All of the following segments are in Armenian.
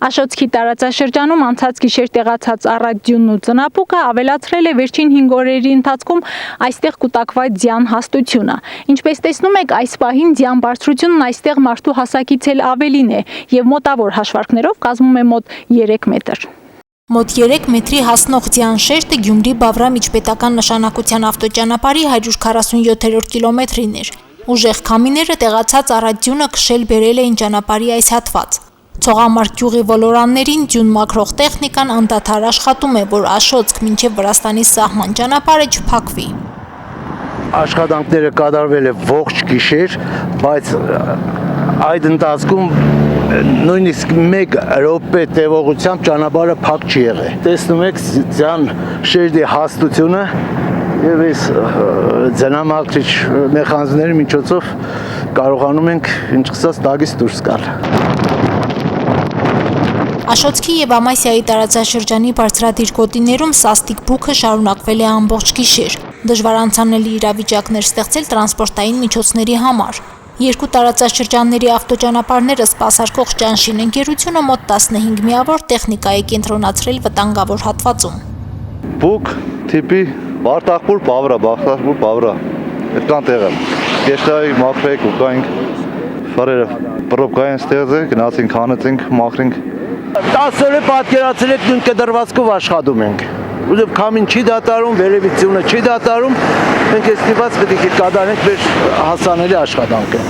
Աշոտքի տարածաշրջանում անցած գիշեր տեղացած առատ ձյունն ու ծնապուկը ավելացրել է վերջին 5 օրերի ընթացքում այստեղ կուտակված ձյան հաստությունը։ Ինչպես տեսնում եք, այս պահին ձյան բարձրությունն այստեղ մարդու հասակից էլ ավելին է եւ մոտավոր հաշվարկներով կազմում է մոտ 3 մետր։ Մոտ 3 մետրի հասնող ձյան շեշտը Գյումրի-Բավրա միջպետական նշանակության ավտոճանապարհի 147-րդ կիլոմետրին էր։ Ուժեղ քամիները տեղացած առատ ձյունը քշել բերել էին ճանապարհի այս հատված։ Ցողամարտ գյուղի ոլորաններին ձյուն մաքրող տեխնիկան անդադար աշխատում է, որ Աշոտք մինչև Վրաստանի սահման ճանապարհը չփակվի։ Աշխատանքները կատարվել է ողջ գիշեր, բայց այդ ընթացքում նույնիսկ 1 րոպե տևողությամբ ճանապարհը փակ չի եղել։ Տեսնում եք ձյան շեշտի հաստությունը եւ այս ձնամաքրիչ մեխանիզմների միջոցով կարողանում ենք ինչքսած տակից դուրս գալ։ Աշոտքի եւ Ամասիայի տարածաշրջանի բարձրադիր գոտիներում սաստիկ բուքը շարունակվել է ամբողջ գիշեր։ Դժվար անցանելի իրավիճակներ ստեղծել տրանսպորտային միջոցների համար։ Երկու տարածաշրջանների ավտոճանապարհները սպասարկող Ճանշին ընկերությունը մոտ 15 միավոր տեխնիկա է կենտրոնացրել վտանգավոր հատվածում։ Բուք տիպի Բավրա, այդքան տեղը։ Գեշտայի մաքրեք ու կայինք ֆարերը պրոբկային ստեղծենք, գնացինք, հանեցինք, մաքրենք։ 10 օր է պատկերացրեք նույն կդրվածքով աշխատում ենք։ Ուզում քամին չի դատարում, վերևից ձյունը չի դատարում, մենք այս դիված պետք է կատարենք մեր հասանելի աշխատանքը։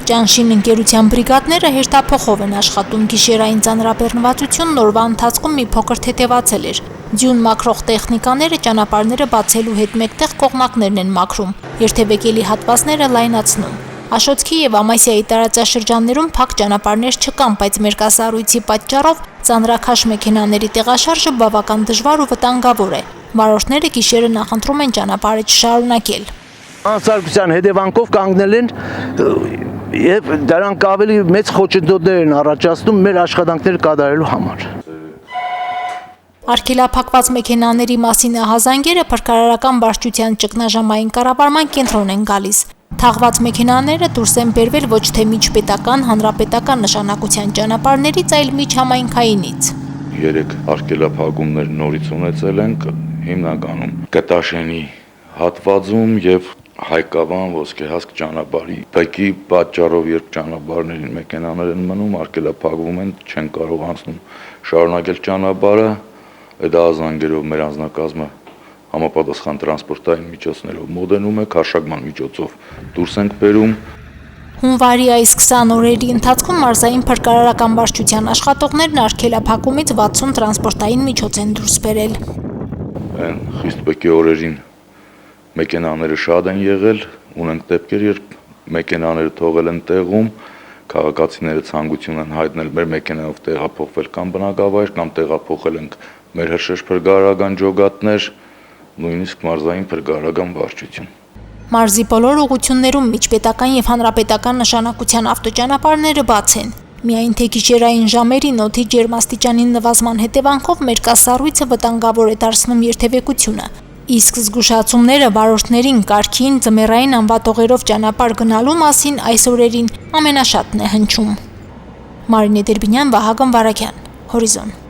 Ճանշին ընկերության բրիգադները հերթափոխով են աշխատում, գիշերային ծանրաբեռնվածությունն օրվա ընթացքում մի փոքր թեթևացել էր։ Ձյուն մաքրող տեխնիկաները ճանապարհները բացելու հետ մեկտեղ կողմնակներն են մաքրում, երթևեկելի հատվածները լայնացնում։ Աշոտքի եւ Ամասիայի տարածաշրջաններում փակ ճանապարհներ չկան, բայց մերկասառույցի պատճառով ծանրաքաշ մեքենաների տեղաշարժը բավական դժվար ու վտանգավոր է։ Վարորդները գիշերը նախընտրում են ճանապարհը չշարունակել։ Անսարքության հետևանքով կանգնել են եւ դրանք ավելի մեծ խոչընդոտներ են առաջացնում մեր աշխատանքները կատարելու համար։ Արգելափակված մեքենաների մասին ահազանգերը փրկարարական բարդության ճգնաժամային կառավարման կենտրոն են գալիս։ Թաղված մեքենաները դուրս են բերվել ոչ թե միջպետական, հանրապետական նշանակության ճանապարհներից, այլ միջհամայնքայինից։ 3 արգելափակումներ նորից ունեցել ենք, հիմնականում Կտաշենի հատվածում եւ Հայկավան ոսկեհասկ ճանապարհի։ Բեկի պատճառով երբ ճանապարհներին մեքենաներ են մնում, արգելափակվում են, չեն կարող անցնում շարունակել ճանապարհը, այդ ահազանգերով մեր անձնակազմը համապատասխան տրանսպորտային միջոցներով մոդենում է, քարշակման միջոցով դուրս ենք բերում։ Հունվարի այս 20 օրերի ընթացքում մարզային փրկարարական վարչության աշխատողներն արգելափակումից 60 տրանսպորտային միջոց են դուրս բերել։ Այն խիստ բեկի օրերին մեքենաները շատ են եղել, ունենք դեպքեր, երբ մեքենաները թողել են տեղում, քաղաքացիները ցանկություն են հայտնել մեր մեքենայով տեղափոխվել կամ բնակավայր, կամ տեղափոխել ենք մեր հրշեջ փրկարարական ջոկատներ, նույնիսկ մարզային փրկարարական վարչություն։ Մարզի բոլոր ուղղություններում միջպետական եւ հանրապետական նշանակության ավտոճանապարհները բաց են։ Միայն թե գիշերային ժամերին օդի ջերմաստիճանի նվազման հետևանքով մերկասառույցը վտանգավոր է դարձնում երթևեկությունը։ Իսկ զգուշացումները վարորդներին կարգին ձմեռային անվատողերով ճանապարհ գնալու մասին այս օրերին ամենաշատն է հնչում։ Մարինե Դերբինյան, Վահագն Վարագյան, Հորիզոն։